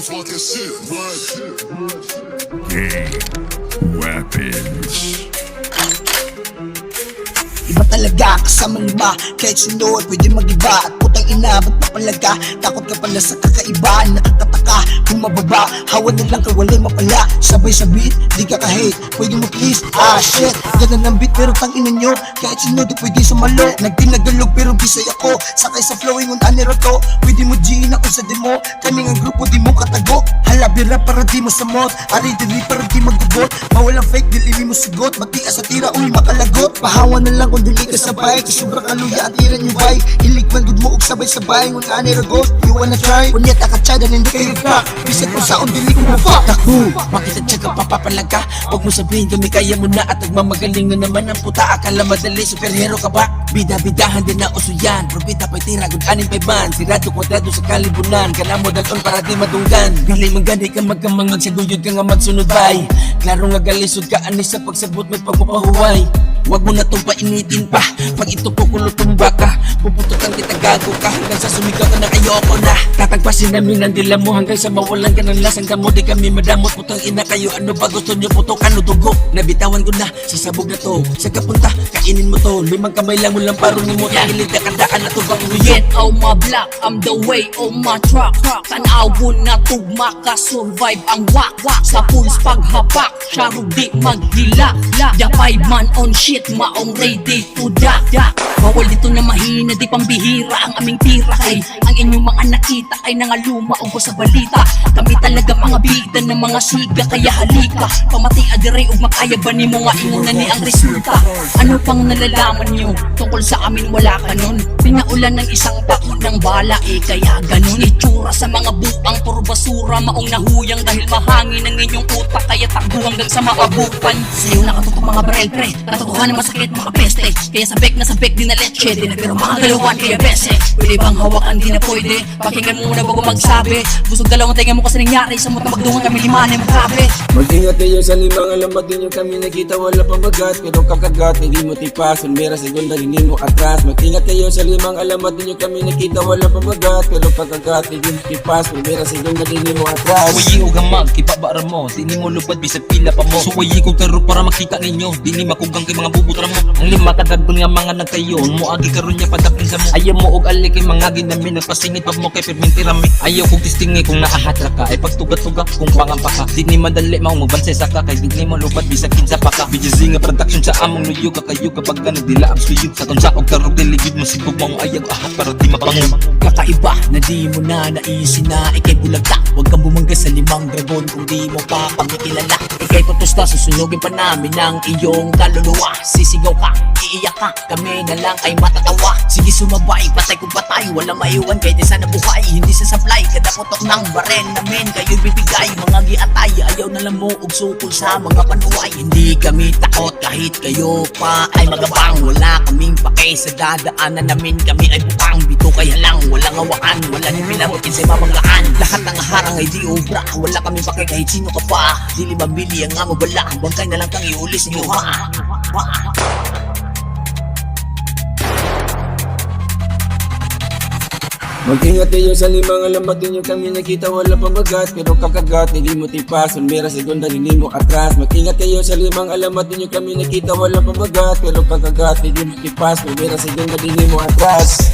same fucking shit, what? Game weapons. Iba talaga kasama lima, kahit sunod pwede mag-iba. At putang ina, ba't papalaga? Takot ka pala sa kakaiba, natatataka kung mababa. Hawa na lang kay walay mapala, sabay sa beat, di ka kahate. Pwede mo please, shit, ganun ang beat pero tang ina nyo. Kahit sunod pwede sumalo, nagtinagalog pero bisay ako. Sakay sa flowing on aniro to, pwede mo G-in ako sa demo. Kami nga grupo di mo katago, halabira para di mo samot. Ari dili para di magugot, mawalang fake dili mo sugot. Magtias sa tira, uy makalagot. Pahawa na lang kung dili ka sabay, kasubra kaluya at iran yung vibe. Iligman good mo og sabay-sabay, ngun aniro ghost, you wanna try? Kunyat akatsada na hindi kayo rock, bisit mo saon dili ko mafuck. Taku, Bakit at saka papapalaga? Huwag mo sabihin kami kaya mo na. At nagmamagaling na naman ang puta. Akala madali, superhero ka ba? Bida-bidahan din na uso yan. Probita pa'y tira, good aning pa'y ban. Sirado kwadrado sa kalibunan, kala mo dalon para di madunggan. Bilay magani ka magkamangag, sa guyod ka nga magsunod bay. Klaro nga galisod ka anis sa pagsabot may pagpapahuway. Huwag mo na itong painitin pa, pag ito kukulot tumba ka. Puputukan kita gago ka, hanggang sa sumigaw ka na ayoko na. Tatagpasin namin ang dila mo hanggang sa mawalan ka ng lasang damo. Di kami madamot, putang ina kayo. Ano ba gusto nyo, putukan o dugo? Nabitawan ko na, sa sabog na to. Sa kapunta, kainin mo to. Limang kamay lang mo lang parungin mo. Tangilid na kandaan na to bang Get on my block, I'm the way on my truck. Tanawon na tugma ka, survive ang wak-wak. Sa pulse paghapak, syaro di maghila. The 5 man on shit, maong ready to dak. Bawal dito na mahina, di pambihira ang aming tira. Kay ang inyong mga nakita ay nangaluma o sa balita. Kami talaga mga bida ng mga siga, kaya halika. Pamati adire ug makaya ba ni mo nga ingon na ni ang resulta. Ano pang nalalaman nyo tungkol sa amin, wala ka nun. Pinaulan ng isang pako ng bala, kaya ganun. Itsura sa mga buang puro basura, maong nahuyang dahil mahangin ang inyong utak. Kaya takbo hanggang sa maabutan. Sa'yo nakatutok mga barel pre, katotohanan masakit mga peste. Kaya sabek na sabek din na leche, di na pero mga galawan kaya bese. Pwede bang hawakan, di na pwede, pakinggan mo muna bago magsabi. Busog dalawang tenga mo kasi nangyari, sa muta magdungan kami limanin magkabe. Mag-ingat kayo sa limang alamat ninyo kami nakita wala pang bagat. Pero kakagat, hindi mo tipas, ulmera segunda hindi mo atras. Mag-ingat kayo sa limang alamat ninyo kami nakita wala pang bagat. Pero kakagat, hindi mo tipas, ulmera segunda hindi mo atras. Suwayi ko gamag, kipabara mo, dini mo lupad bisag pila pa mo. Suwayi ko karo para makita ninyo, dini makugang kay mga bubutra mo. Ang lima kadagbon nga mga nagkayon, moagi karon niya padapin sa mo. Ayaw mo og ali kay mga ginami, nagpasingit pag mo kay permintirami. Ayaw kong tistingi kung naahatra ka, ay pagtugat-tugat kung pangampa ka. Dini madali maong magbansay sa ka, kay dini mo lupad bisag kinsa pa ka. BJZ nga production sa among nuyo ka kayo kapag ka nagdila ang suyo. Sa tunsa og karog diligid mo sigog maong ayaw ahat para di mapango. Kakaiba na di mo na naisin na ikay bulagta. Huwag kang bumangga sa limang dragon kung di mo pa kami kilala. Ikay patusta, susunugin pa namin ang iyong kaluluwa. Sisigaw ka, iiyak ka, kami na lang ay matatawa. Sige sumabay, patay kung patay, wala maiwan kahit di sana buhay. Hindi sa supply, kada putok ng barel namin kayo bibigay. Mga giatay, ayaw na lang mo og sukol sa mga panuway. Hindi kami takot kahit kayo pa ay magabang. Wala kaming pake sa dadaanan namin, kami ay bukang. Bito kaya lang, walang hawakan, wala ni pinamutin sa mabanggaan. Lahat ng harang ay di obra, wala kaming pake kahit sino ka pa. Dili mabili ang amo bala, bangkay na lang kang iulis niyo ha. Mag-ingat kayo sa limang alamat ninyo kami nakita wala pang bagat. Pero kakagat, hindi mo tipas, ulmera segunda hindi mo atras. Mag-ingat kayo sa limang alamat ninyo kami nakita wala pang bagat. Pero kakagat, hindi mo tipas, ulmera segunda hindi mo atras.